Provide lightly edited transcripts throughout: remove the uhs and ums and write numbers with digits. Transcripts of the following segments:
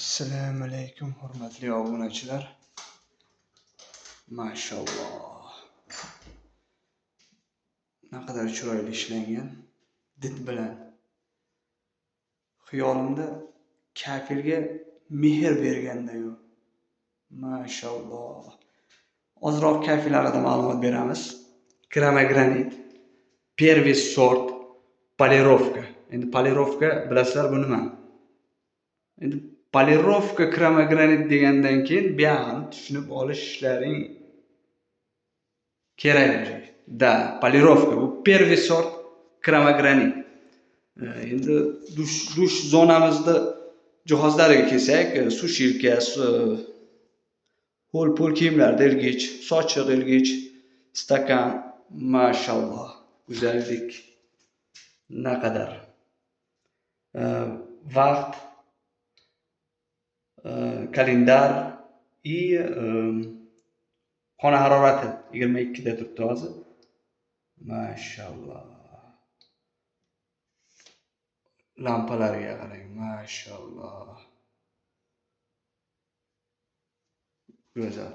Assalomu alaykum hurmatli obunachilar. Mashalloh. Naqadar chiroyli ishlangan. Did bilan. Xiyolimda kafilga mehr bergandayu. Mashalloh. Ozroq kafil haqida ma'lumot beramiz. Kromogranit, первый sort, polirovka. Endi polirovka bilasizlar bu nima? Endi polirovka kromogranit degandan keyin bu yoqni tushunib olishlaring kerak. Da, polirovka bu первый sort kromogranit. Endi dush zonamizda jihozlariga kelsak, sushilka, ho'l-po'l kiyimlarda ilgich, sochiq ilgich, stakan, mashalloh, go'zallik naqadar. Vaqt, kalendar и xona harorati 22 da turibdi hozir. Mashalloh. Lampalarga qarang, mashalloh. Go'zal.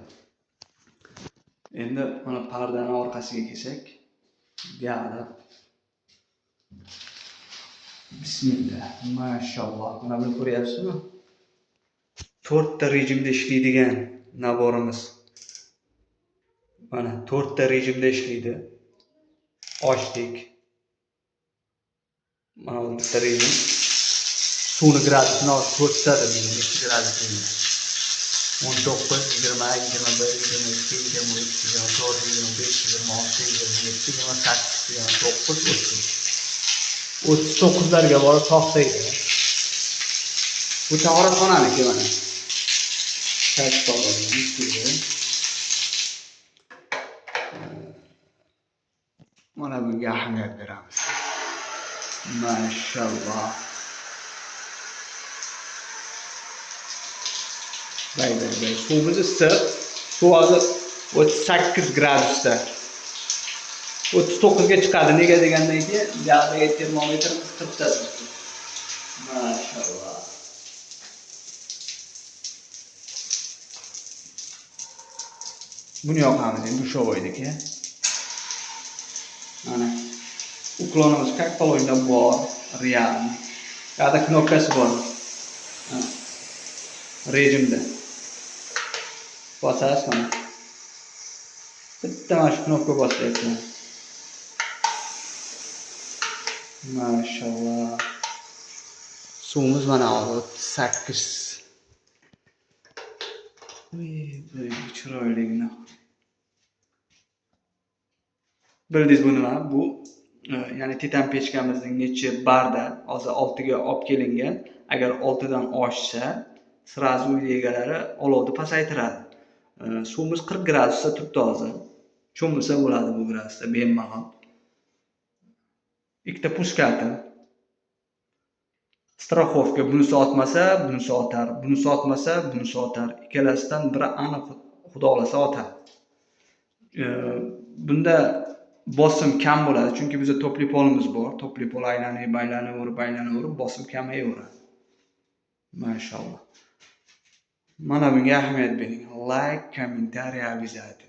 Endi mana pardani orqasiga kelsak, bu yoqda bismillah, mashalloh. Mana buni ko'ryapsizmi? 4 ta rejimda ishlaydigan naborimiz. Mana 4 ta rejimda ishlaydi. Ochdik. Mana bu bitta rejim. Suvni gradusini 4 ta da 2 gradus. 19, 20, 21, 22, 23, 24, 25, 26, 27, 28, 29, 30. 39larga borib to'xtaydi. Bu tahoratxonaniki mana. Mana bunga ahamiyat beramiz. Mashalloh. Bay. Suvimiz issiq. Suv hozir 38 gradusda. 39 ga chiqadi. Nega degandan keyin bu yoqdagi termometr 40 ta. Mashalloh. Buni yoqamiz endi dushovoydagi. Mana uklonimiz как положено bor, real. Yoqda knopkasi bor. Rejimda. Bosasiz mana. Bitta mana shu knopka bosyapsiz. Mashalloh. Suvimiz mana hozir 8. Chiroyligina. Bildingiz bu nima? Bu ya'ni titan pechkamizning necha barda hozir 6 ga olib kelingan. Agar 6 dan oshsa, sразу uy egalari olovni pasaytiradi. Suvimiz 40 gradusda turibdi hozir. Cho'milsa bo'ladi bu gradusda bemalol. Ikkita puskati. Страховка bunisi otmasa, bunisi otar. Bunisi otmasa, bunisi otar. Ikkalasidan biri aniq xudo xolasa otadi. Bunda bosim kam bo'ladi, chunki bizda topli polimiz bor. Topli pol aylanib, bosim kamayaveradi. Mashalloh. Mana bunga ahamiyat bering. Like, kommentariy обязательно.